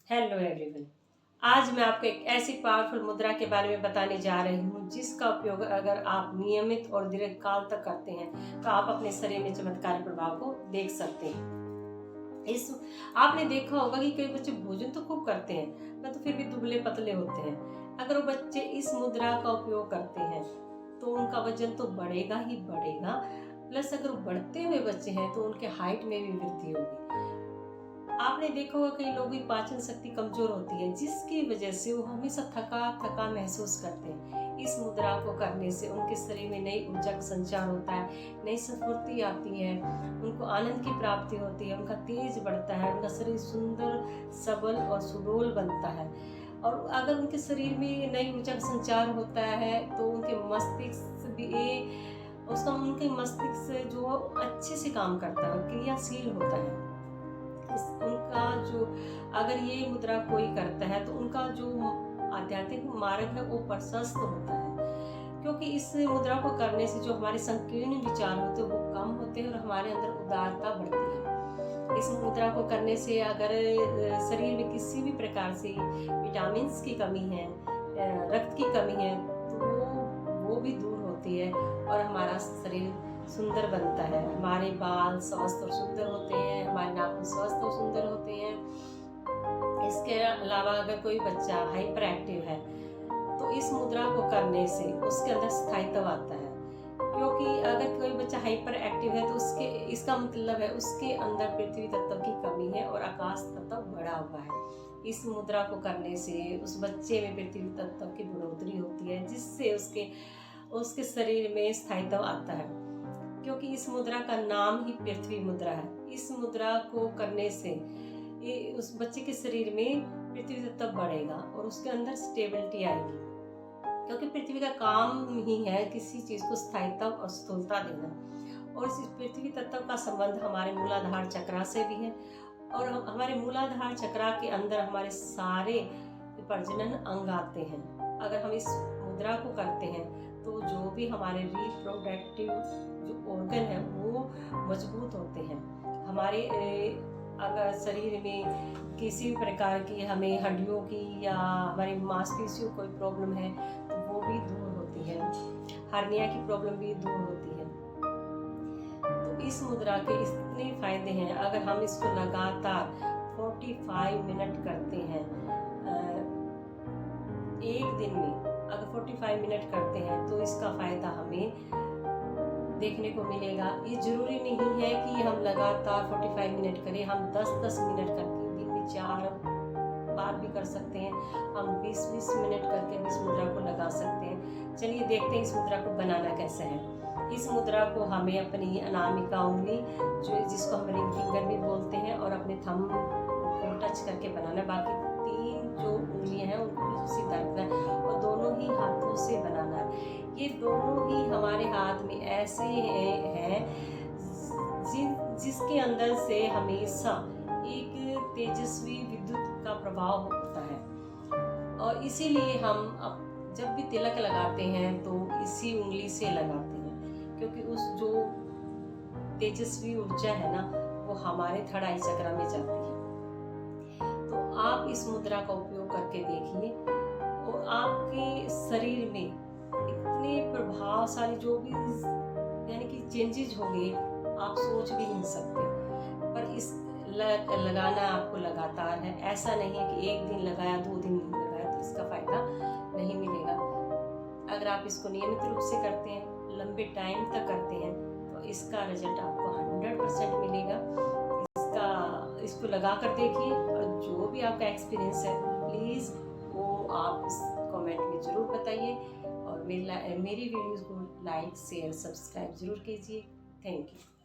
Hello everyone. आज मैं आपको एक ऐसी पावरफुल मुद्रा के बारे में बताने जा रही हूँ जिसका उपयोग अगर आप नियमित और दीर्घकाल तक करते हैं तो आप अपने शरीर में चमत्कारी प्रभाव को देख सकते हैं। इस आपने देखा होगा कि कई बच्चे भोजन तो खूब करते हैं पर तो फिर भी दुबले पतले होते हैं। अगर वो बच्चे इस मुद्रा का उपयोग करते हैं तो उनका वजन तो बढ़ेगा ही बढ़ेगा, प्लस अगर वो बढ़ते हुए बच्चे हैं तो उनके हाइट में भी वृद्धि होगी। आपने देखा होगा कई लोगों की पाचन शक्ति कमजोर होती है जिसकी वजह से वो हमेशा थका थका महसूस करते हैं। इस मुद्रा को करने से उनके शरीर में नई ऊर्जा का संचार होता है, नई स्फूर्ति आती है, उनको आनंद की प्राप्ति होती है, उनका तेज बढ़ता है, उनका शरीर सुंदर सबल और सुडौल बनता है। और अगर उनके शरीर में नई ऊर्जा का संचार होता है तो उनके मस्तिष्क भी उनके मस्तिष्क जो अच्छे से काम करता है, क्रियाशील होता है। उनका जो अगर ये मुद्रा कोई करता है तो उनका जो आध्यात्मिक मार्ग है वो प्रशस्त होता है, क्योंकि इस मुद्रा को करने से जो हमारे संकीर्ण विचार होते हैं वो कम होते हैं और हमारे अंदर उदारता बढ़ती है। इस मुद्रा को करने से अगर शरीर में किसी भी प्रकार से विटामिन की कमी है, रक्त की कमी है तो वो भी दूर होती है और हमारा शरीर सुंदर बनता है। हमारे बाल स्वस्थ और सुंदर होते हैं, हमारे नाखून स्वस्थ और सुंदर होते हैं। इसके अलावा अगर कोई बच्चा हाइपर एक्टिव है तो इस मुद्रा को करने से उसके अंदर स्थायित्व आता है, क्योंकि अगर कोई बच्चा हाइपर एक्टिव है तो इसका मतलब है उसके अंदर पृथ्वी तत्व की कमी है और आकाश तत्व बढ़ा हुआ है। इस मुद्रा को करने से उस बच्चे में पृथ्वी तत्व की बढ़ोतरी होती है जिससे उसके शरीर में स्थायित्व आता है, क्योंकि इस मुद्रा का नाम ही पृथ्वी मुद्रा है। इस मुद्रा को करने से उस बच्चे के शरीर में पृथ्वी तत्व बढ़ेगा और उसके अंदर स्टेबिलिटी आएगी, क्योंकि पृथ्वी का काम ही है किसी चीज को स्थायित्व और स्थूलता देना। और इस पृथ्वी तत्व का संबंध हमारे मूलाधार चक्रा से भी है और हमारे मूलाधार चक्रा के अंदर हमारे सारे प्रजनन अंग आते हैं। अगर हम इस मुद्रा को करते हैं तो जो भी हमारे रिप्रोडक्टिव जो ऑर्गन है वो मजबूत होते हैं। हमारे अगर शरीर में किसी प्रकार की हमें हड्डियों की या हमारी मांसपेशियों कोई प्रॉब्लम है तो वो भी दूर होती है, हार्निया की प्रॉब्लम भी दूर होती है। तो इस मुद्रा के इतने फायदे हैं। अगर हम इसको लगातार 45 मिनट करते हैं एक दिन में, अगर 45 मिनट करते हैं तो इसका फायदा हमें देखने को मिलेगा। ये जरूरी नहीं है कि हम लगातार 45 मिनट करें, हम 10-10 मिनट करके दिन में 4 बार भी कर सकते हैं, हम 20-20 मिनट करके भी इस मुद्रा को लगा सकते हैं। चलिए देखते हैं इस मुद्रा को बनाना कैसे है। इस मुद्रा को हमें अपनी अनामिका उंगली जिसको हम रिंग फिंगर भी बोलते हैं और अपने थंब को टच करके बनाना, बाकी 3 जो उंगलियां हैं उनको सीधा रखना है और दोनों ही हाथों से बनाना है। ये दोनों ही हमारे हाथ में ऐसे हैं जिसके अंदर से हमेशा एक तेजस्वी विद्युत का प्रभाव होता है और इसीलिए हम अब जब भी तिलक लगाते हैं तो इसी उंगली से लगाते हैं, क्योंकि उस जो तेजस्वी ऊर्जा है ना वो हमारे थड़ाई चक्र में जाती है। तो आप इस मुद्रा का उपयोग करके देखिए और आपके शरीर में इतने प्रभावशाली जो भी यानी कि चेंजेज होंगे आप सोच भी नहीं सकते। पर इस लगाना आपको लगातार है, ऐसा नहीं है कि एक दिन लगाया 2 दिन नहीं लगाया तो इसका फायदा नहीं मिलेगा। अगर आप इसको नियमित रूप से करते हैं, लंबे टाइम तक करते हैं तो इसका रिजल्ट आपको 100% मिलेगा। इसको लगा कर देखिए और जो भी आपका एक्सपीरियंस है प्लीज़ वो आप कमेंट में ज़रूर बताइए और मेरी वीडियोज़ को लाइक शेयर सब्सक्राइब ज़रूर कीजिए। Thank you.